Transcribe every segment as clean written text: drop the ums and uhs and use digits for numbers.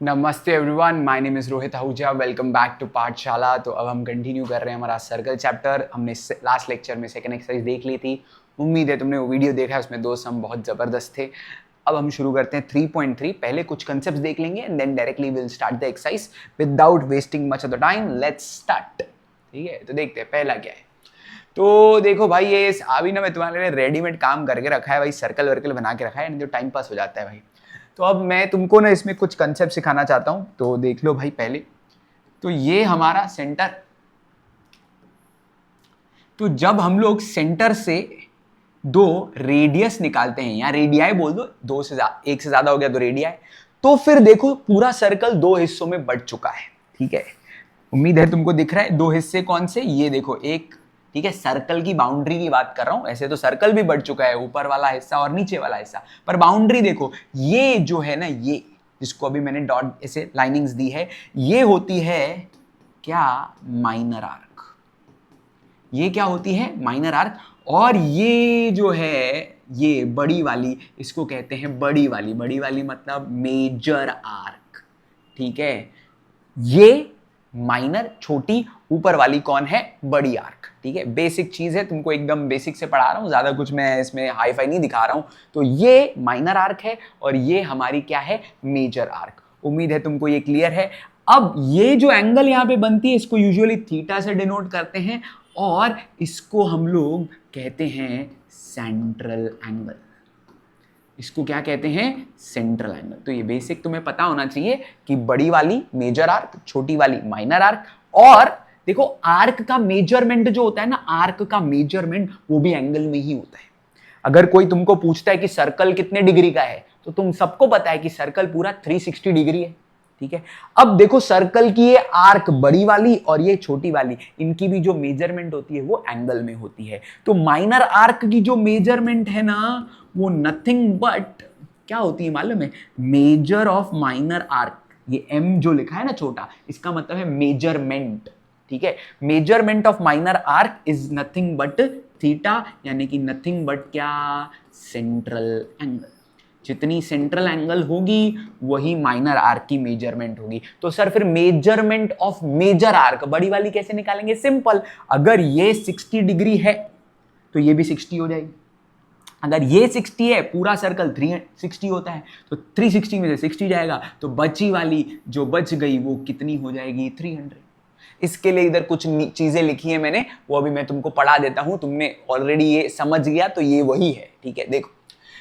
नमस्ते everyone, my name is Rohit Ahuja. Welcome back to Pathshala. तो अब हम कंटिन्यू कर रहे हैं हमारा सर्कल चैप्टर। हमने लास्ट लेक्चर में सेकंड एक्सरसाइज देख ली थी। उम्मीद है तुमने वो वीडियो देखा है, उसमें दो सम बहुत ज़बरदस्त थे। अब हम शुरू करते हैं 3.3। पहले कुछ कंसेप्ट देख लेंगे and then directly will start the exercise without wasting much of the time. Let's start. ठीक है, तो देखते हैं पहला क्या है। तो देखो भाई, ये अभी ना मैं तुम्हारे लिए रेडीमेड काम करके रखा है भाई, सर्कल वर्कल बना के रखा है, जो टाइम पास हो जाता है भाई। तो अब मैं तुमको ना इसमें कुछ कंसेप्ट सिखाना चाहता हूं, तो देख लो भाई। पहले तो ये हमारा सेंटर, तो जब हम लोग सेंटर से दो रेडियस निकालते हैं या रेडियाई बोल दो, दो से एक से ज्यादा हो गया तो रेडियाई, तो फिर देखो पूरा सर्कल दो हिस्सों में बंट चुका है। ठीक है, उम्मीद है तुमको दिख रहा है। दो हिस्से कौन से, ये देखो एक, ठीक है, सर्कल की बाउंड्री की बात कर रहा हूं। ऐसे तो सर्कल भी बढ़ चुका है, ऊपर वाला हिस्सा और नीचे वाला हिस्सा, पर बाउंड्री देखो। ये जो है ना, ये जिसको अभी मैंने डॉट ऐसे लाइनिंग्स दी है, ये होती है क्या, माइनर आर्क। ये क्या होती है, माइनर आर्क। और ये जो है, ये बड़ी वाली, इसको कहते हैं बड़ी वाली। बड़ी वाली मतलब मेजर आर्क। ठीक है, ये माइनर, छोटी, ऊपर वाली कौन है, बड़ी आर्क। ठीक है, बेसिक चीज है, तुमको एकदम बेसिक से पढ़ा रहा हूं, ज्यादा कुछ मैं इसमें हाई फाई नहीं दिखा रहा हूं। तो ये माइनर आर्क है और ये हमारी क्या है, मेजर आर्क। उम्मीद है तुमको ये क्लियर है। अब ये जो एंगल यहां पे बनती है, इसको यूजुअली थीटा से डिनोट करते हैं और इसको हम लोग कहते हैं सेंट्रल एंगल। इसको क्या कहते हैं, सेंट्रल एंगल। तो ये बेसिक तुम्हें पता होना चाहिए कि बड़ी वाली मेजर आर्क, छोटी वाली माइनर आर्क। और देखो, आर्क का मेजरमेंट जो होता है ना, आर्क का मेजरमेंट वो भी एंगल में ही होता है। अगर कोई तुमको पूछता है कि सर्कल कितने डिग्री का है, तो तुम सबको पता है कि सर्कल पूरा 360 डिग्री है। ठीक है, अब देखो सर्कल की ये आर्क बड़ी वाली और ये छोटी वाली, इनकी भी जो मेजरमेंट होती है वो एंगल में होती है। तो माइनर आर्क की जो मेजरमेंट है ना, वो नथिंग बट क्या होती है मालूम है, मेजर ऑफ माइनर आर्क। ये एम जो लिखा है ना छोटा, इसका मतलब है मेजरमेंट। ठीक है, measurement of minor arc is nothing but theta, यानी कि नथिंग बट क्या, सेंट्रल एंगल। जितनी सेंट्रल एंगल होगी वही माइनर आर्क की मेजरमेंट होगी। तो सर फिर मेजरमेंट ऑफ मेजर आर्क बड़ी वाली कैसे निकालेंगे, सिंपल। अगर ये 60 डिग्री है तो ये भी 60 हो जाएगी। अगर ये 60 है, पूरा सर्कल 360 होता है, तो 360 में से 60 जाएगा, तो बची वाली जो बच गई वो कितनी हो जाएगी, 300। इसके लिए इधर कुछ चीजें लिखी है मैंने, वो अभी मैं तुमको पढ़ा देता हूं। तुमने ऑलरेडी ये समझ गया तो ये वही है। ठीक है, देखो,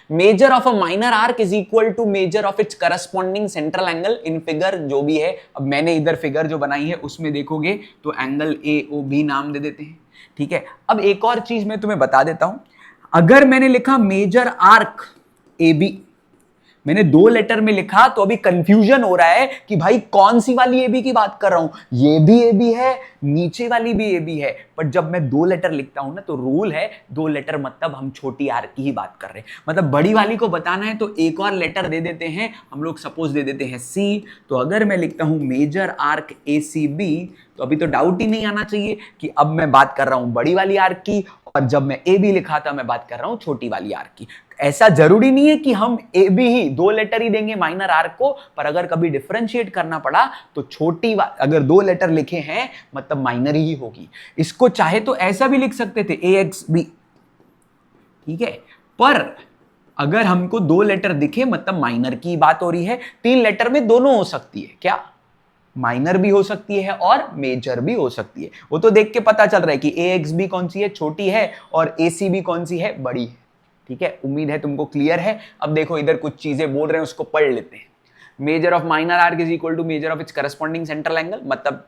measure of a minor arc is equal to measure of its corresponding central angle in figure जो भी है। अब मैंने इधर फिगर जो बनाई है उसमें देखोगे तो एंगल ए ओ बी नाम दे देते हैं। ठीक है, अब एक और चीज मैं तुम्हें बता देता हूं। अगर मैंने लिखा मेजर आर्क ए बी, मैंने दो लेटर में लिखा, तो अभी कंफ्यूजन हो रहा है कि भाई कौन सी वाली ए बी की बात कर रहा हूं। ये भी ए बी है, नीचे वाली भी ए बी है, पर जब मैं दो लेटर लिखता हूं ना, तो रूल है दो लेटर मतलब हम छोटी आर की ही बात कर रहे हैं। मतलब बड़ी वाली को बताना है तो एक और लेटर दे देते हैं हम लोग, सपोज दे देते हैं सी। तो अगर मैं लिखता हूं measure arc A C B, तो अभी तो डाउट ही नहीं आना चाहिए कि अब मैं बात कर रहा हूं बड़ी वाली आर्क की, और जब मैं ए बी लिखा था मैं बात कर रहा हूं छोटी वाली आर्क की। ऐसा जरूरी नहीं है कि हम ए बी ही दो लेटर ही देंगे माइनर आर्क को, पर अगर कभी डिफरेंशिएट करना पड़ा तो छोटी, अगर दो लेटर लिखे हैं मतलब माइनर ही होगी। इसको चाहे तो ऐसा भी लिख सकते थे, ए एक्स बी। ठीक है, पर अगर हमको दो लेटर दिखे मतलब माइनर की बात हो रही है। तीन लेटर में दोनों हो सकती है, क्या, माइनर भी हो सकती है और मेजर भी हो सकती है। वो तो देख के पता चल रहा है कि ए एक्स बी कौन सी है, छोटी है, और ए सी बी कौन सी है, बड़ी है। ठीक है, उम्मीद है तुमको क्लियर है। अब देखो इधर कुछ चीजें बोल रहे हैं, उसको पढ़ लेते हैं। Measure of minor arc is equal to measure of its corresponding central angle, मतलब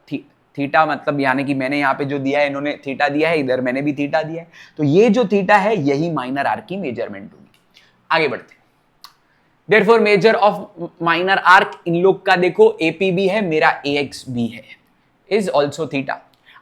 थीटा, मतलब यानी कि मैंने यहाँ पे जो दिया है, इन्होंने थीटा दिया है, इधर मैंने भी थीटा दिया है, तो ये जो थीटा है यही माइनर आर्क की मेजरमेंट होगी। आगे बढ़ते हैं। Therefore major of minor arc इन लोग का देखो एपीबी है, मेरा AXB है, इज ऑल्सो थीटा।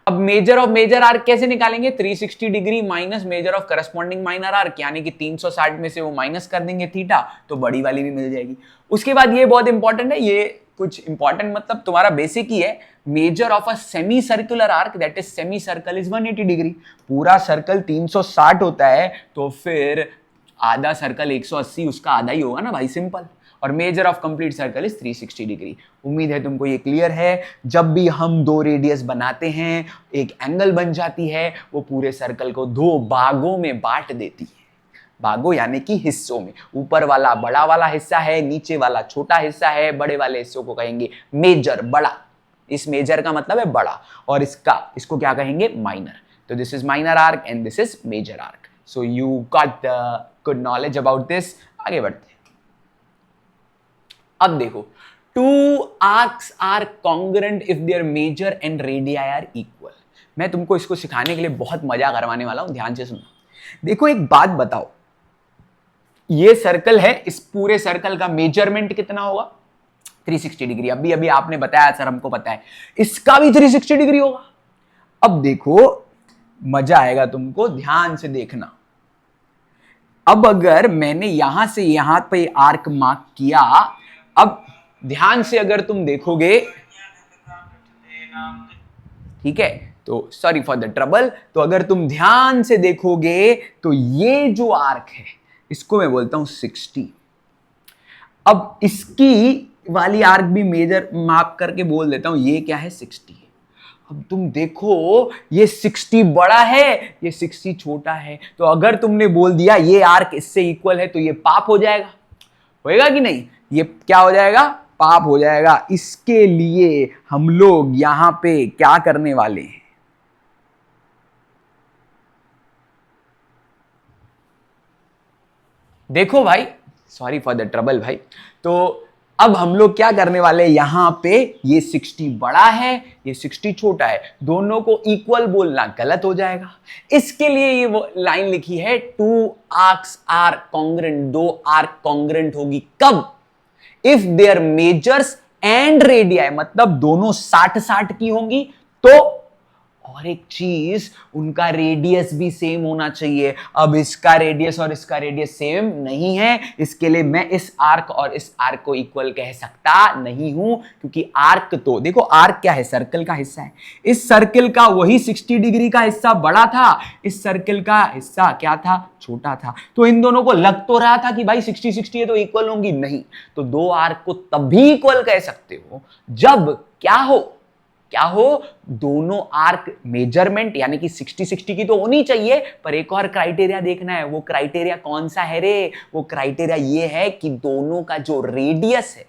अब मेजर ऑफ मेजर आर्क कैसे निकालेंगे, 360 degree minus measure of corresponding minor arc, यानी कि 360 में से वो माइनस कर देंगे थीटा, तो बड़ी वाली भी मिल जाएगी। उसके बाद ये बहुत इंपॉर्टेंट है, ये कुछ इंपॉर्टेंट मतलब तुम्हारा बेसिक ही है। Major of a semi circular arc, that is semi circle is 180 degree. पूरा सर्कल 360 होता है, तो फिर आधा सर्कल 180, उसका आधा ही होगा ना भाई, सिंपल। और measure of complete circle is 360 degree. उम्मीद है तुमको ये क्लियर है। जब भी हम दो रेडियस बनाते हैं एक एंगल बन जाती है, वो पूरे सर्कल को दो भागों में बांट देती है। भागों यानी कि हिस्सों में। ऊपर वाला बड़ा वाला हिस्सा है, नीचे वाला छोटा हिस्सा है। बड़े वाले हिस्सों को कहेंगे मेजर, बड़ा। इस मेजर का मतलब है बड़ा, और इसको क्या कहेंगे, माइनर। तो this is minor arc and this is major arc. So you got the good knowledge about this. आगे बढ़ते हैं। अब देखो, two arcs are congruent if their measure and radii are equal. मैं तुमको इसको सिखाने के लिए बहुत मजा करवाने वाला हूं, ध्यान से सुनना। देखो एक बात बताओ, ये सर्कल है, इस पूरे सर्कल का मेजरमेंट कितना होगा, 360 डिग्री। अभी अभी आपने बताया सर हमको पता है, इसका भी 360 डिग्री होगा। अब देखो मजा आएगा तुमको, ध्यान से देखना। अब अगर मैंने यहां से यहां पे आर्क मार्क किया, अब ध्यान से अगर तुम देखोगे, ठीक है, तो सॉरी फॉर द ट्रबल, तो अगर तुम ध्यान से देखोगे तो ये जो आर्क है इसको मैं बोलता हूं 60। अब इसकी वाली आर्क भी मेजर मार्क करके बोल देता हूं, ये क्या है, 60। अब तुम देखो ये 60 बड़ा है, ये 60 छोटा है। तो अगर तुमने बोल दिया ये आर्क इससे इक्वल है तो ये पाप हो जाएगा, होएगा कि नहीं? ये क्या हो जाएगा, पाप हो जाएगा। इसके लिए हम लोग यहां पे क्या करने वाले हैं, देखो भाई, सॉरी फॉर द ट्रबल भाई। तो अब हम लोग क्या करने वाले हैं, यहां पे ये 60 बड़ा है, ये 60 छोटा है, दोनों को इक्वल बोलना गलत हो जाएगा। इसके लिए ये वो लाइन लिखी है, टू आर्क्स आर कॉन्ग्रुएंट, दो आर्क कॉन्ग्रुएंट होगी कब, if there measures and radii, मतलब दोनों 60-60 की होंगी तो, और एक चीज, उनका रेडियस भी सेम होना चाहिए। अब इसका रेडियस और इसका रेडियस सेम नहीं है, इसके लिए मैं इस आर्क और इस आर्क को इक्वल कह सकता नहीं हूं, क्योंकि आर्क, तो देखो आर्क क्या है, सर्कल का हिस्सा है। इस सर्कल का वही 60 डिग्री का हिस्सा बड़ा था, इस सर्कल का हिस्सा क्या था, छोटा था। तो इन दोनों को लग तो रहा था कि भाई 60-60 है तो इक्वल होंगी, नहीं। तो दो आर्क को तभी इक्वल कह सकते हो जब क्या हो, दोनों आर्क मेजरमेंट यानी कि 60-60 की तो होनी चाहिए, पर एक और क्राइटेरिया देखना है। वो क्राइटेरिया कौन सा है रे, वो क्राइटेरिया ये है कि दोनों का जो रेडियस है,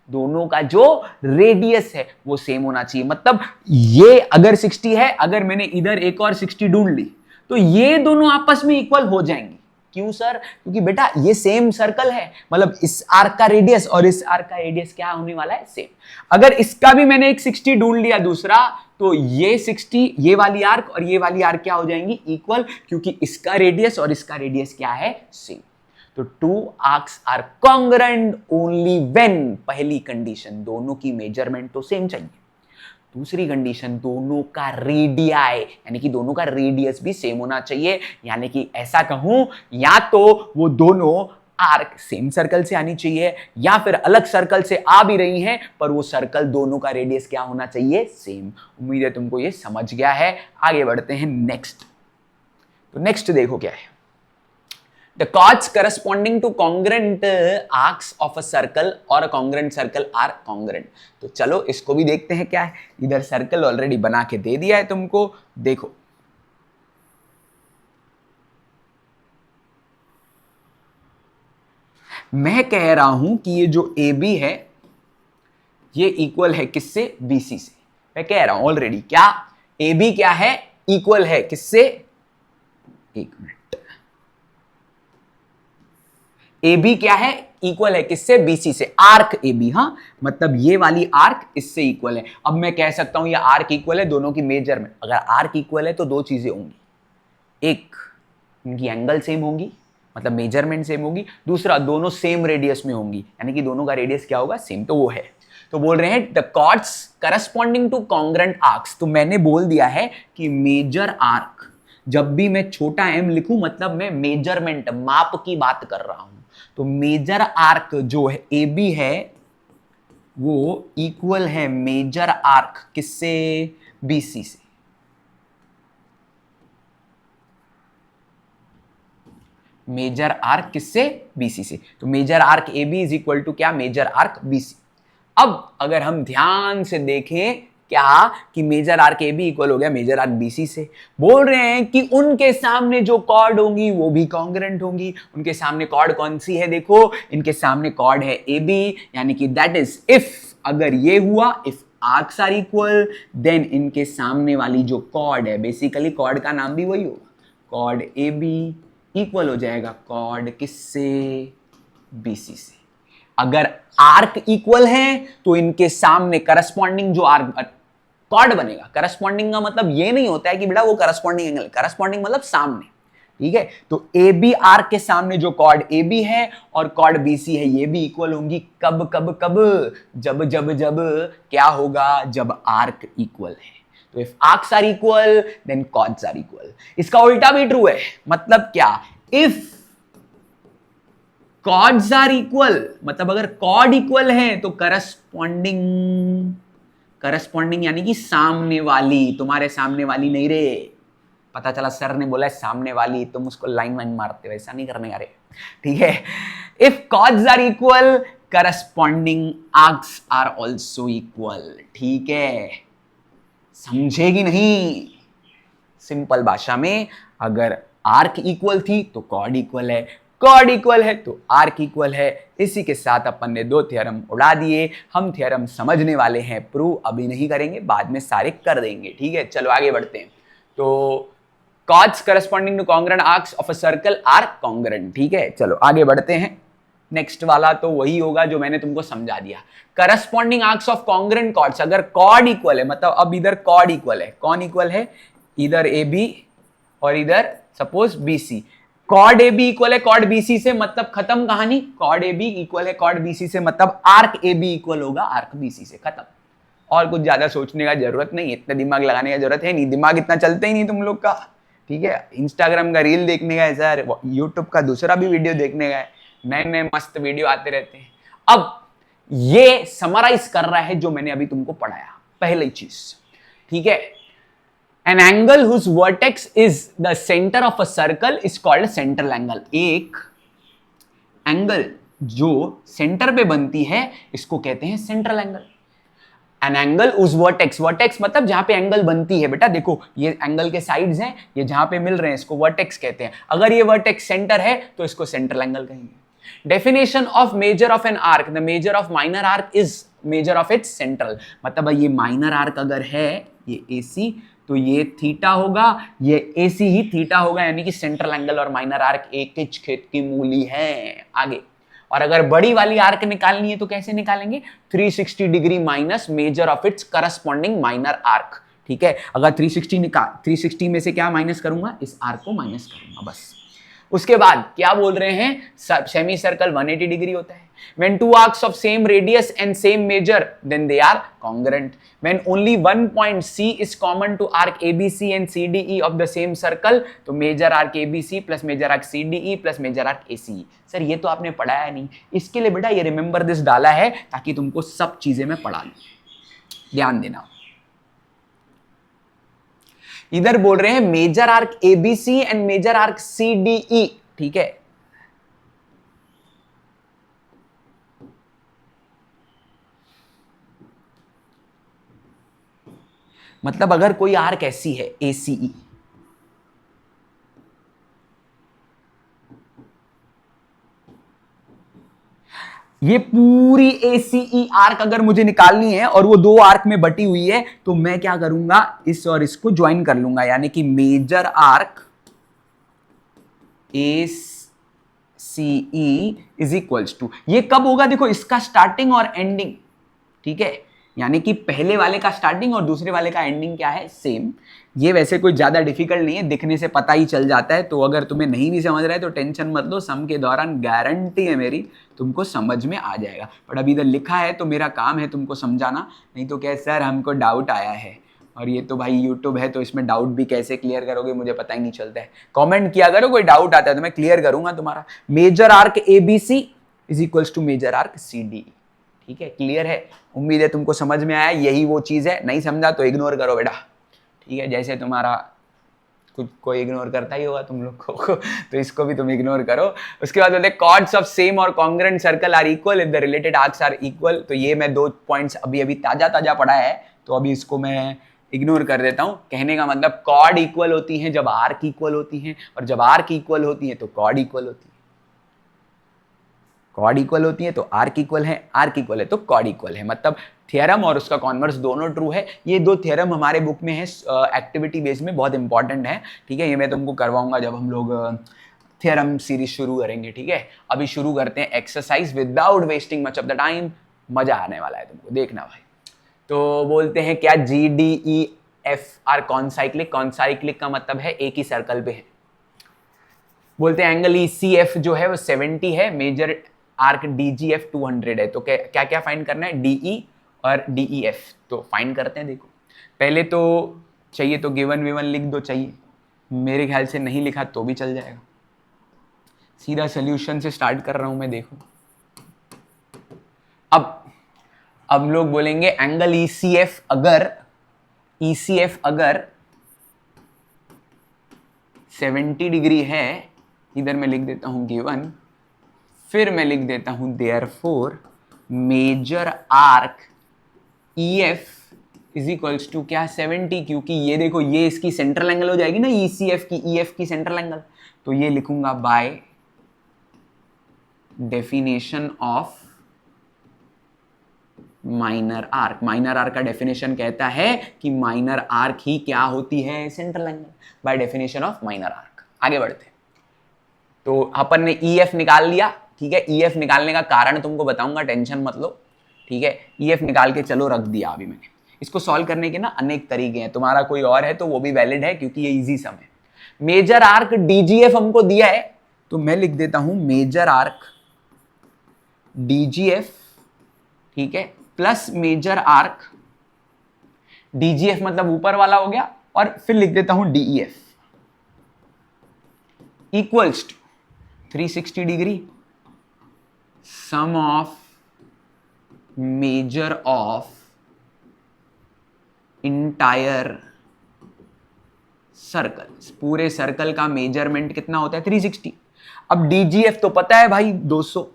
दोनों का जो रेडियस है वो सेम होना चाहिए। मतलब ये अगर 60 है, अगर मैंने इधर एक और 60 ढूंढ ली तो ये दोनों आपस में इक्वल हो जाएंगे। क्यों सर? क्योंकि बेटा ये सेम सर्कल है, मतलब इस आर्क का रेडियस और इस आर्क का रेडियस क्या होने वाला है, सेम। अगर इसका भी मैंने एक 60 ढूंढ लिया दूसरा, तो ये 60, ये वाली आर्क और ये वाली आर्क क्या हो जाएंगी, इक्वल, क्योंकि इसका रेडियस और इसका रेडियस क्या है, सेम। तो two arcs are congruent only when, पहली कंडीशन दोनों की मेजरमेंट तो सेम चाहिए। दूसरी कंडीशन, दोनों का रेडियाई यानी कि दोनों का रेडियस भी सेम होना चाहिए। यानी कि ऐसा कहूं, या तो वो दोनों आर्क सेम सर्कल से आनी चाहिए, या फिर अलग सर्कल से आ भी रही हैं, पर वो सर्कल दोनों का रेडियस क्या होना चाहिए, सेम। उम्मीद है तुमको ये समझ गया है। आगे बढ़ते हैं नेक्स्ट। तो नेक्स्ट देखो क्या है, the chords corresponding to congruent arcs of a circle or a congruent circle are congruent। तो चलो इसको भी देखते हैं क्या है। इधर सर्कल ऑलरेडी बना के दे दिया है तुमको, देखो मैं कह रहा हूं कि ये जो ए बी है ये इक्वल है किससे, बीसी से। मैं कह रहा हूं ऑलरेडी, क्या ए बी क्या है, इक्वल है किससे, एक मिनट, ए बी क्या है, इक्वल है किससे, बीसी से, आर्क ए बी। हाँ, मतलब ये वाली आर्क इससे इक्वल है। अब मैं कह सकता हूं ये आर्क इक्वल है दोनों की मेजर में। अगर आर्क इक्वल है तो दो चीजें होंगी, एक इनकी एंगल सेम होगी, मतलब मेजरमेंट सेम होगी, दूसरा दोनों सेम रेडियस में होंगी, यानी कि दोनों का रेडियस क्या होगा, सेम। तो वो है, तो बोल रहे हैं the chords corresponding to congruent arcs. तो मैंने बोल दिया है कि मेजर आर्क, जब भी मैं छोटा एम लिखूं मतलब मैं मेजरमेंट, माप की बात कर रहा हूं। तो मेजर आर्क जो है ए बी है वो इक्वल है मेजर आर्क किससे, बीसी से। मेजर आर्क किससे? बीसी से। तो major arc A B is equal to क्या? Major arc BC. अब अगर हम ध्यान से देखें क्या कि major arc A B equal हो गया मेजर आर्क बीसी से, बोल रहे हैं कि उनके सामने जो कॉर्ड होंगी वो भी कॉन्ग्रेंट होंगी। उनके सामने कॉर्ड कौन सी है? देखो इनके सामने कॉर्ड है ए बी, यानी कि दैट इज इफ अगर ये हुआ, if arcs are equal, then इनके सामने वाली जो कॉर्ड है, बेसिकली कॉर्ड का नाम भी वही होगा, कॉर्ड ए बी इक्वल हो जाएगा कॉर्ड किससे? बीसी से। अगर आर्क इक्वल है तो इनके सामने करस्पॉन्डिंग जो आर्क कॉर्ड बनेगा, करस्पॉन्डिंग का मतलब ये नहीं होता है कि बेटा वो करस्पॉन्डिंग एंगल, करस्पॉन्डिंग मतलब सामने, ठीक है। तो ए बी आर्क के सामने जो कॉर्ड ए बी है और कॉर्ड बी सी है ये भी इक्वल होंगी। कब कब कब? जब जब जब क्या होगा? जब आर्क इक्वल है। तो if arcs are equal then chords are equal. इसका उल्टा भी ट्रू है, मतलब क्या? इफ कॉर्ड्स आर इक्वल, मतलब अगर कॉर्ड इक्वल है तो करस्पॉन्डिंग, करस्पॉन्डिंग यानी कि सामने वाली, तुम्हारे सामने वाली नहीं रे, पता चला सर ने बोला है सामने वाली, तुम उसको लाइन वाइन मारते हो, ऐसा नहीं करने का रे, ठीक है। If chords are equal corresponding arcs are also equal, ठीक है, समझेगी नहीं? सिंपल भाषा में अगर आर्क इक्वल थी तो कॉर्ड इक्वल है, कॉर्ड इक्वल है तो आर्क इक्वल है। इसी के साथ अपन ने दो थ्योरम उड़ा दिए। हम थ्योरम समझने वाले हैं, प्रूव अभी नहीं करेंगे, बाद में सारे कर देंगे, ठीक है। चलो आगे बढ़ते हैं। तो chords corresponding to congruent arcs of a circle are congruent, ठीक है। चलो आगे बढ़ते हैं। नेक्स्ट वाला तो वही होगा जो मैंने तुमको समझा दिया। Corresponding arcs of congruent chords, अगर कॉर्ड इक्वल है, मतलब अब इधर कॉर्ड इक्वल है, कौन इक्वल है? इधर ए बी और इधर suppose B C. Chord A B equal है कॉर्ड बी सी से, मतलब खत्म कहानी। कॉर्ड ए बी इक्वल है कॉर्ड बी सी से, मतलब आर्क ए बी इक्वल होगा आर्क बी सी से, खत्म। और कुछ ज्यादा सोचने का जरूरत नहीं, इतना दिमाग लगाने का जरूरत है नहीं, दिमाग इतना चलता ही नहीं तुम लोग का, ठीक है। इंस्टाग्राम का रील देखने का है सर, यूट्यूब का दूसरा भी वीडियो देखने का है, नए नए मस्त वीडियो आते रहते हैं। अब ये समराइज कर रहा है जो मैंने अभी तुमको पढ़ाया, पहली चीज, ठीक है। An angle whose vertex is the center of a circle is called central angle। एक एंगल जो सेंटर पे बनती है इसको कहते हैं central angle. An angle whose vertex, vertex मतलब जहां पे एंगल बनती है, बेटा देखो ये एंगल के साइड्स हैं, ये जहां पे मिल रहे हैं इसको वर्टेक्स कहते हैं। अगर ये वर्टेक्स सेंटर है तो इसको सेंट्रल एंगल कहेंगे। Definition of measure of an arc, the major of minor arc is major of it's central. मतलब ये माइनर आर्क अगर है, ये AC, तो ये थीटा होगा, ये AC ही थीटा होगा, यानी कि सेंट्रल एंगल और माइनर आर्क एक ही खेत की मूली है। आगे, और अगर बड़ी वाली आर्क निकालनी है तो कैसे निकालेंगे? 360 degree minus major of its corresponding minor arc, ठीक है। अगर 360 में से क्या माइनस करूंगा? इस आर्क को माइनस करूंगा, बस। उसके बाद क्या बोल रहे हैं? सेमी सर्कल 180 डिग्री होता है। When two arcs of same radius and same measure, then they are congruent. When only one point C is common to arc ABC and CDE of the same circle, तो major arc ABC plus major arc CDE plus major arc ACE। Sir ये तो आपने पढ़ाया नहीं, इसके लिए बेटा ये रिमेंबर दिस डाला है ताकि तुमको सब चीजें मैं पढ़ा लूं, ध्यान देना। इधर बोल रहे हैं measure arc ABC and measure arc CDE, ठीक है। मतलब अगर कोई आर्क ऐसी है ACE, ये पूरी ACE आर्क अगर मुझे निकालनी है और वो दो आर्क में बटी हुई है, तो मैं क्या करूंगा? इस और इसको ज्वाइन कर लूंगा, यानी कि major arc ACE is equals to, ये कब होगा? देखो इसका स्टार्टिंग और एंडिंग, ठीक है, यानी कि पहले वाले का स्टार्टिंग और दूसरे वाले का एंडिंग क्या है? सेम। ये वैसे कोई ज्यादा डिफिकल्ट नहीं है, दिखने से पता ही चल जाता है। तो अगर तुम्हें नहीं भी समझ रहा है तो टेंशन मत लो, सम के दौरान गारंटी है मेरी तुमको समझ में आ जाएगा। बट अभी इधर लिखा है तो मेरा काम है तुमको समझाना, नहीं तो क्या सर हमको डाउट आया है, और ये तो भाई यूट्यूब है तो इसमें डाउट भी कैसे क्लियर करोगे मुझे पता ही नहीं चलता है। कमेंट किया करो, कोई डाउट आता है तो मैं क्लियर करूंगा तुम्हारा। Measure arc ABC is equals to measure arc CDE, ठीक है, क्लियर है? उम्मीद है तुमको समझ में आया, यही वो चीज है, नहीं समझा तो इग्नोर करो बेटा, ठीक है। जैसे तुम्हारा कुछ कोई इग्नोर करता ही होगा तुम लोग को तो इसको भी तुम इग्नोर करो। उसके बाद बोलते हैं कॉर्ड्स ऑफ सेम और congruent circle are equal if the related arcs are equal. तो ये मैं 2 पॉइंट्स अभी अभी ताजा पढ़ा है, तो अभी इसको मैं इग्नोर कर देता हूं। कहने का मतलब कॉर्ड इक्वल होती हैं जब आर्क इक्वल होती हैं, और जब आर्क इक्वल होती है तो कॉर्ड इक्वल होती है। कॉर्ड इक्वल होती है तो आर्क इक्वल है, आर्क इक्वल है तो कॉर्ड इक्वल है। मतलब थ्योरम और उसका कॉन्वर्स दोनों ट्रू है। ये 2 थ्योरम हमारे बुक में है, एक्टिविटी बेस में बहुत इंपॉर्टेंट है। ठीक है, ये मैं तुमको करवाऊंगा जब हम लोग थ्योरम सीरीज शुरू करेंगे। ठीक है, अभी शुरू करते हैं exercise without wasting much of the time. मजा आने वाला है तुमको, देखना भाई। तो बोलते हैं क्या GDEF आर कॉन्साइक्लिक। कॉन्साइक्लिक का मतलब है एक ही सर्कल पे है। बोलते हैं एंगल ECF जो है वो 70 है, मेजर आर्क DGF 200 है। तो क्या क्या फाइंड करना है, DE और DEF। तो फाइंड करते हैं। देखो पहले तो चाहिए तो गिवन विवन लिख दो, चाहिए मेरे ख्याल से नहीं लिखा तो भी चल जाएगा। सीधा सोल्यूशन से स्टार्ट कर रहा हूं मैं। देखो अब लोग बोलेंगे एंगल ECF अगर 70 डिग्री है, इधर मैं लिख देता हूं गिवन, फिर मैं लिख देता हूं therefore measure arc EF is equals to क्या 70, क्योंकि ये देखो ये इसकी सेंट्रल एंगल हो जाएगी ना, ECF की EF की सेंट्रल एंगल। तो ये लिखूंगा by definition of minor arc. Minor arc का डेफिनेशन कहता है कि माइनर आर्क ही क्या होती है, central angle, by definition of minor arc. आगे बढ़ते। तो अपन ने EF निकाल लिया। ठीक है, EF निकालने का कारण तुमको बताऊंगा, टेंशन मत लो। ठीक है, EF निकाल के चलो रख दिया अभी मैंने। इसको सॉल्व करने के ना अनेक तरीके हैं, तुम्हारा कोई और है तो वो भी वैलिड है क्योंकि ये इजी सम है। मेजर आर्क DGF हमको दिया है, तो मैं लिख देता हूं मेजर आर्क DGF, ठीक है, प्लस मेजर आर्क DGF मतलब ऊपर वाला हो गया, और फिर लिख देता हूं DEF equals to 360 degree sum of measure of entire circle. पूरे सर्कल का मेजरमेंट कितना होता है 360। अब DGF तो पता है भाई 200,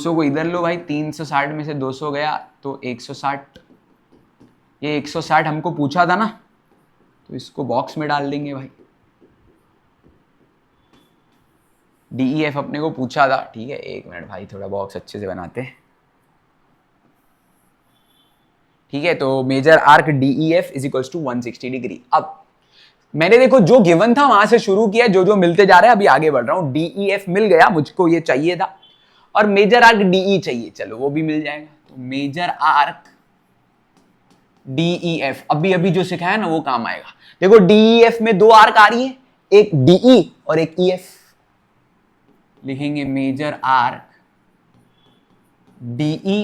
को इधर लो भाई, 360 में से 200 गया तो 160। ये 160 हमको पूछा था ना, तो इसको बॉक्स में डाल देंगे भाई। DEF अपने को पूछा था। ठीक है, एक मिनट भाई, थोड़ा बॉक्स अच्छे से बनाते हैं। ठीक है, तो major arc DEF is equals to 160 degree. अब मैंने देखो जो गिवन था वहां से शुरू किया, जो जो मिलते जा रहे हैं, अभी आगे बढ़ रहा हूं। DEF मिल गया मुझको, ये चाहिए था, और मेजर आर्क DE चाहिए, चलो वो भी मिल जाएगा। तो मेजर आर्क DEF अभी अभी जो सिखाया ना वो काम आएगा। देखो DEF में 2 आर्क आ रही है, एक DE और एक EF। लिखेंगे measure arc DE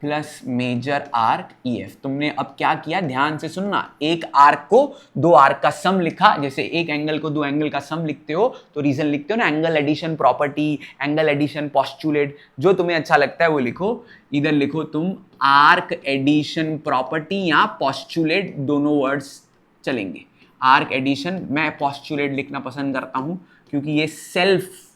plus measure arc EF। तुमने अब क्या किया, ध्यान से सुनना, एक आर्क को 2 आर्क का सम लिखा। जैसे एक एंगल को 2 एंगल का सम लिखते हो तो रीजन लिखते हो ना, angle addition property, angle addition postulate, जो तुम्हें अच्छा लगता है वो लिखो। इधर लिखो तुम आर्क एडिशन प्रॉपर्टी या पोस्टुलेट, दोनों वर्ड्स चलेंगे। आर्क एडिशन, मैं पोस्टुलेट लिखना पसंद करता हूं क्योंकि ये सेल्फ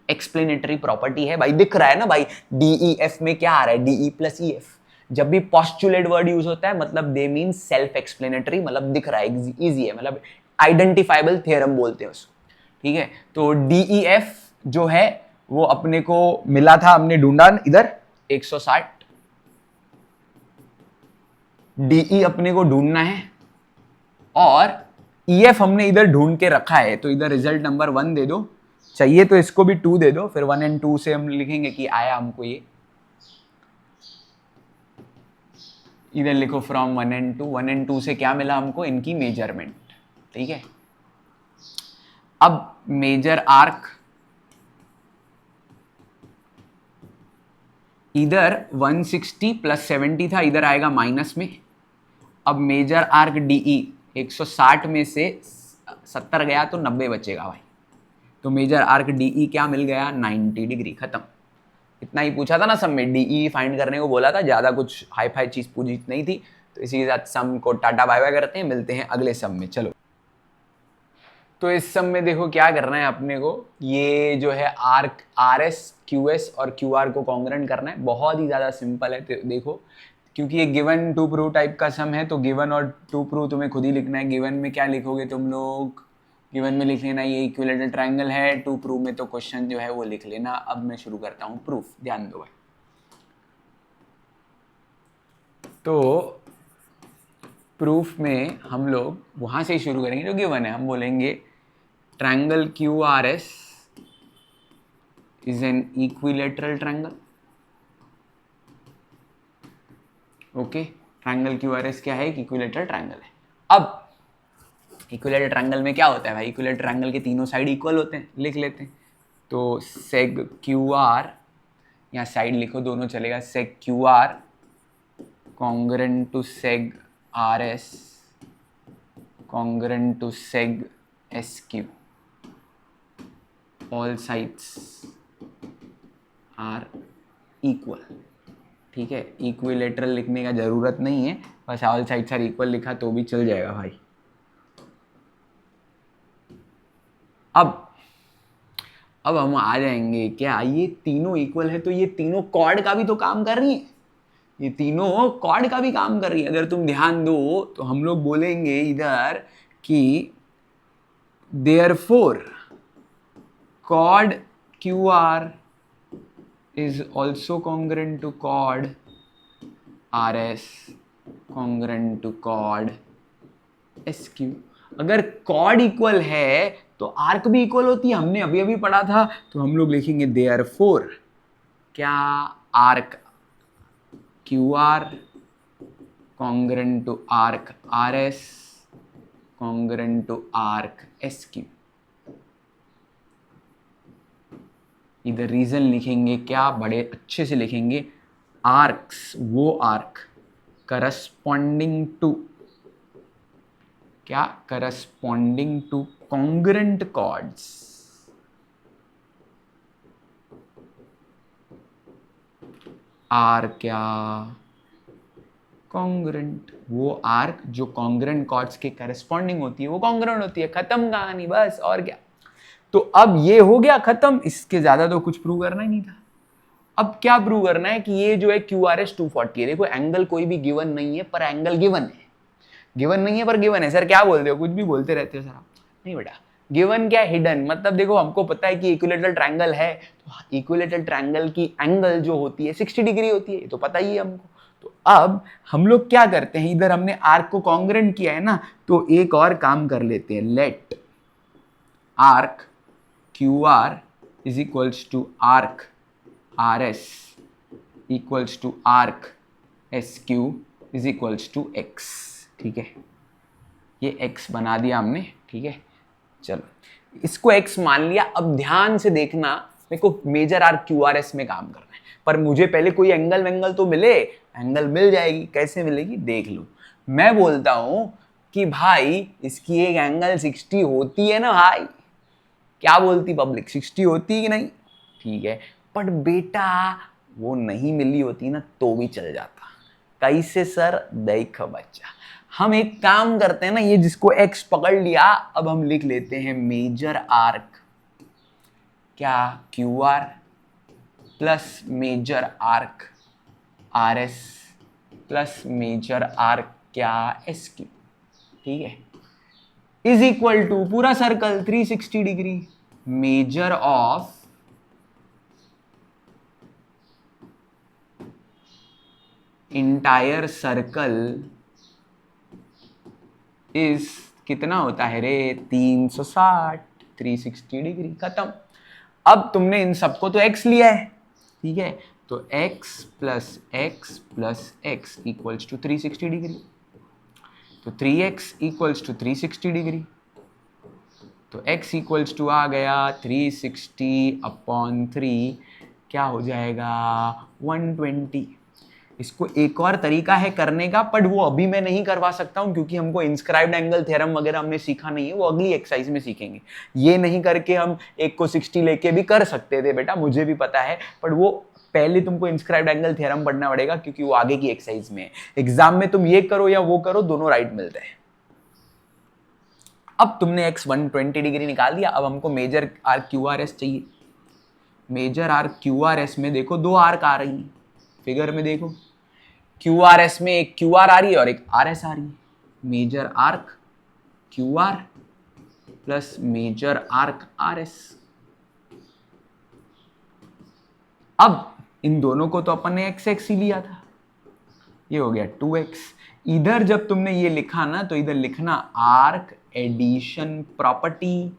एक्सप्लेनेटरी प्रॉपर्टी है भाई। दिख रहा है ना भाई, DEF में क्या आ रहा है, DE प्लस EF। जब भी पोस्टुलेट वर्ड यूज होता है मतलब दे मीन सेल्फ एक्सप्लेनेटरी, मतलब दिख रहा है, इजी है, मतलब आइडेंटिफाइबल थ्योरम बोलते हैं उसको। ठीक है, तो DEF जो है वो अपने को मिला था, हमने ढूंढा इधर 160। DE अपने को ढूंढना है, और EF हमने इधर ढूंढ के रखा है, तो इधर रिजल्ट नंबर 1 दे दो, चाहिए तो इसको भी 2 दे दो, फिर 1 और 2 से हम लिखेंगे कि आया हमको ये। इधर लिखो फ्रॉम 1 और 2, 1 और 2 से क्या मिला हमको, इनकी मेजरमेंट। ठीक है, अब मेजर आर्क इधर 160 प्लस 70 था, इधर आएगा माइनस में। अब मेजर आर्क DE 160 में से 70 गया तो 90 बचेगा भाई। तो मेजर आर्क डीई क्या मिल गया, 90 डिग्री, खत्म। इतना ही पूछा था ना सम में, डीई फाइंड करने को बोला था, ज़्यादा कुछ हाई फाई चीज़ पूछी नहीं थी। तो इसी के साथ सम को टाटा बाय बाय करते हैं, मिलते हैं अगले सम में। चलो, तो इस सम में देखो क्या करना है अपने को, ये जो है arc R S Q S और क्यू आर को कॉन्ग्रेंट करना है। बहुत ही ज़्यादा सिंपल है, तो देखो क्योंकि ये गिवन टू प्रूव टाइप का सम है, तो गिवन और टू प्रूव तुम्हें खुद ही लिखना है। गिवन में क्या लिखोगे तुम लोग, गिवन में लिख लेना ये इक्विलेटरल ट्रायंगल है। टू प्रूव में तो क्वेश्चन जो है वो लिख लेना। अब मैं शुरू करता हूँ प्रूफ, ध्यान दो भाई। तो प्रूफ में हम लोग वहाँ से ही शुरू करेंगे जो गिवन है। हम बोलेंगे triangle Q R S is an equilateral triangle. Okay, triangle Q R S क्या है, इक्विलेटरल ट्रायंगल है। अब इक्विलेटरल ट्रायंगल में क्या होता है भाई, इक्विलेटरल ट्रायंगल के तीनों साइड इक्वल होते हैं, लिख लेते हैं। तो सेग क्यू आर, या साइड लिखो दोनों चलेगा, seg Q R congruent to seg R S congruent to seg S Q, all sides are equal. ठीक है, इक्विलेटरल लिखने का जरूरत नहीं है, बस ऑल साइड्स आर इक्वल लिखा तो भी चल जाएगा भाई। अब हम आ जाएंगे क्या, ये तीनों इक्वल है तो ये तीनों कॉर्ड का भी तो काम कर रही है, ये तीनों कॉर्ड का भी काम कर रही है। अगर तुम ध्यान दो तो हम लोग बोलेंगे इधर कि therefore chord Q R is also congruent to chord RS congruent to chord SQ। अगर chord इक्वल है तो आर्क भी इक्वल होती है, हमने अभी अभी पढ़ा था। तो हम लोग लिखेंगे therefore क्या, arc QR congruent to arc RS congruent to arc SQ। इधर रीजन लिखेंगे क्या, बड़े अच्छे से लिखेंगे, आर्क्स वो आर्क करस्पॉन्डिंग टू क्या, corresponding to congruent chords are क्या, कॉन्ग्रेंट, वो आर्क जो कॉन्ग्रेंट कॉर्ड्स के करस्पॉन्डिंग होती है वो कॉन्ग्रेंट होती है। खत्म कहानी, बस और क्या। तो अब ये हो गया खत्म, इसके ज्यादा तो कुछ प्रूव करना ही नहीं था। अब क्या प्रूव करना है कि ये जो है क्यू आर एस 240 है। देखो एंगल कोई भी गिवन नहीं है, पर एंगल गिवन है। गिवन नहीं है पर गिवन है। सर क्या बोलते हो, कुछ भी बोलते रहते हो सर आप। नहीं बेटा, गिवन क्या, हिडन। मतलब देखो हमको पता है कि इक्विलेटरल ट्रायंगल है, तो इक्विलेटरल ट्रायंगल की एंगल जो होती है 60 डिग्री होती है, तो पता ही है हमको। तो अब हम लोग क्या करते हैं, इधर हमने आर्क को कॉन्ग्रेंट किया है ना, तो एक और काम कर लेते हैं। Let arc QR is equals to arc RS equals to arc SQ is equals to X। ठीक है, ये X बना दिया हमने। ठीक है, चलो इसको X मान लिया। अब ध्यान से देखना, मेरे को मेजर आर्क QRS में काम करना है, पर मुझे पहले कोई एंगल वेंगल तो मिले। एंगल मिल जाएगी, कैसे मिलेगी देख लो। मैं बोलता हूं कि भाई इसकी एक एंगल 60 होती है ना भाई, क्या बोलती पब्लिक, 60 होती कि नहीं। ठीक है, पर बेटा वो नहीं मिली होती ना तो भी चल जाता। कैसे सर, देख बच्चा, हम एक काम करते हैं ना, ये जिसको x पकड़ लिया, अब हम लिख लेते हैं मेजर आर्क क्या, QR plus measure arc RS plus measure arc क्या, SQ। ठीक है, इज इक्वल टू पूरा circle 360 degree, measure of entire circle is कितना होता है रे, 360, 360 डिग्री। खत्म। अब तुमने इन सबको तो x लिया है, ठीक है, तो x plus x plus x equals to 360 degree, तो 3x इक्वल्स टू 360 डिग्री, तो x इक्वल्स टू आ गया 360 अपॉन 3, क्या हो जाएगा 120। इसको एक और तरीका है करने का, बट वो अभी मैं नहीं करवा सकता हूं क्योंकि हमको इंस्क्राइब्ड एंगल थ्योरम वगैरह हमने सीखा नहीं है, वो अगली एक्सरसाइज में सीखेंगे। ये नहीं करके हम एक को 60 लेके भी कर सकते थे बेटा, मुझे भी पता है, बट वो पहले तुमको इंस्क्राइब्ड एंगल थ्योरम पढ़ना पड़ेगा क्योंकि वो आगे की एक्सरसाइज में है। एग्जाम में तुम ये करो या वो करो, दोनों राइट मिलते हैं। अब तुमने x 120 डिग्री निकाल दिया, अब हमको major arc Q R S चाहिए। Major arc Q R S में देखो दो आर्क आ रही है, फिगर में देखो क्यू आर एस में एक क्यू आर आ रही है और एक आर एस आ रही है। Major arc Q R plus measure arc R S. अब इन दोनों को तो अपन ने एक्स एक्स ही लिया था, ये हो गया 2x। इधर जब तुमने ये लिखा ना तो इधर लिखना आर्क एडिशन प्रॉपर्टी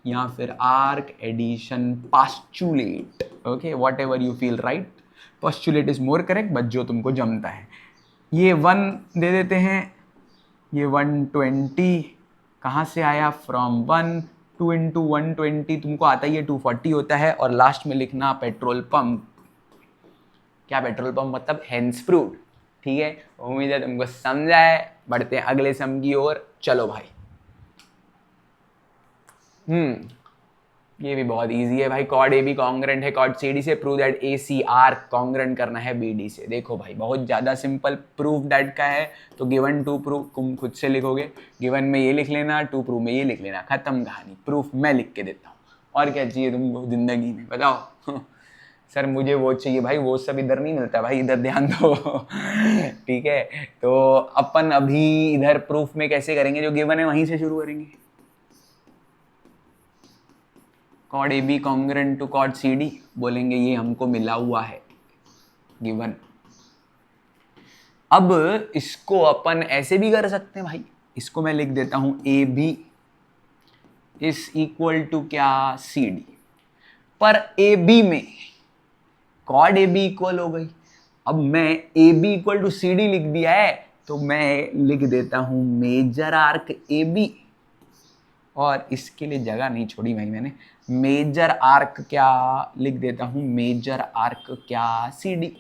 या फिर arc addition postulate, okay, whatever you feel right. Postulate is more correct, but जो तुमको जमता है। ये 1 दे देते हैं, ये 120 कहाँ से आया, फ्रॉम 1, 2 इंटू 120 तुमको आता ही है 240 होता है, और लास्ट में लिखना पेट्रोल पंप। क्या पेट्रोल पंप मतलब, हेंस प्रूव्ड। ठीक है, उम्मीद है तुमको समझा है। बढ़ते हैं अगले सम की ओर, चलो भाई। ये भी बहुत इजी है भाई। कॉर्ड ए बी कॉन्ग्रेंट है कॉर्ड सी डी से, prove that A C are congruent करना है बी डी से। देखो भाई बहुत ज़्यादा सिंपल, प्रूफ दैट का है तो गिवन टू प्रूफ तुम खुद से लिखोगे, गिवन में ये लिख लेना, टू प्रूफ में ये लिख लेना, खत्म कहानी। प्रूफ मैं लिख के देता हूँ, और क्या चाहिए तुमको जिंदगी में, बताओ। सर मुझे वो चाहिए भाई, वो सब इधर नहीं मिलता भाई, इधर ध्यान दो। ठीक है, तो अपन अभी इधर प्रूफ में कैसे करेंगे, जो गिवन है वहीं से शुरू करेंगे। Chord A B congruent to chord C D, बोलेंगे ये हमको मिला हुआ है गिवन। अब इसको अपन ऐसे भी कर सकते हैं भाई, इसको मैं लिख देता हूं A B is equal to क्या, सी डी। पर ए बी में कॉर्ड ए बी इक्वल हो गई, अब मैं A B equal to C D लिख दिया है तो मैं लिख देता हूं मेजर आर्क ए बी, और इसके लिए जगह नहीं छोड़ी भाई मैंने, मेजर आर्क क्या लिख देता हूं, मेजर आर्क क्या सी डी।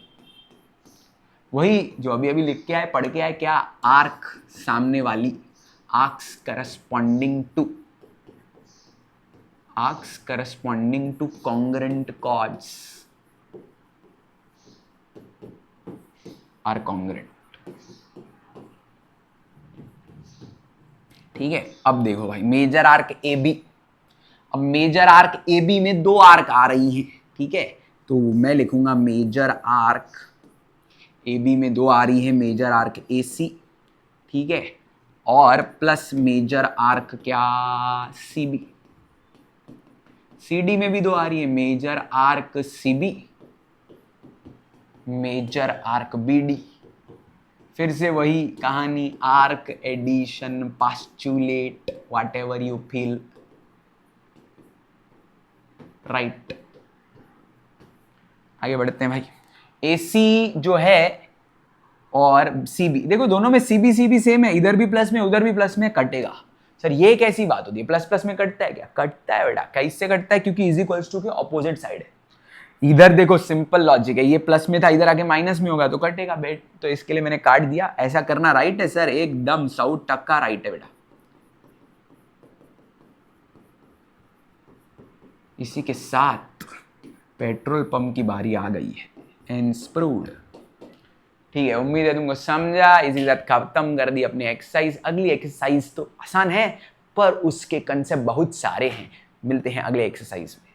वही जो अभी अभी लिख के आए, पढ़ के आए, क्या, आर्क सामने वाली, arcs corresponding to congruent chords are congruent. ठीक है, अब देखो भाई मेजर आर्क ए बी, अब मेजर आर्क ए बी में दो आर्क आ रही हैं। ठीक है, तो मैं लिखूंगा मेजर आर्क ए बी में दो आ रही है, मेजर आर्क ए सी, ठीक है, और प्लस मेजर आर्क क्या, सी बी। सी डी में भी दो आ रही है, major arc C B, measure arc B D. फिर से वही कहानी, arc addition postulate, whatever you feel right. आगे बढ़ते हैं भाई। AC जो है और CB, देखो दोनों में CB सेम है, इधर भी प्लस में उधर भी प्लस में, कटेगा। सर ये कैसी बात होती है, प्लस प्लस में कटता है क्या, कटता है बेटा। कैसे कटता है, क्योंकि इज इक्वल्स टू के ऑपोजिट साइड है। इधर देखो सिंपल लॉजिक है, ये प्लस में था, इधर आके माइनस में होगा तो कटेगा बेट, तो इसके लिए मैंने काट दिया। ऐसा करना राइट है सर, एकदम 100% राइट है बेटा। इसी के साथ पेट्रोल पंप की बारी आ गई है, हेंस प्रूव्ड। ठीक है, उम्मीद है तुमको समझा। इसी के साथ खत्म कर दी अपनी एक्सरसाइज। अगली एक्सरसाइज तो आसान है पर उसके कंसेप्ट बहुत सारे हैं। मिलते हैं अगले एक्सरसाइज में।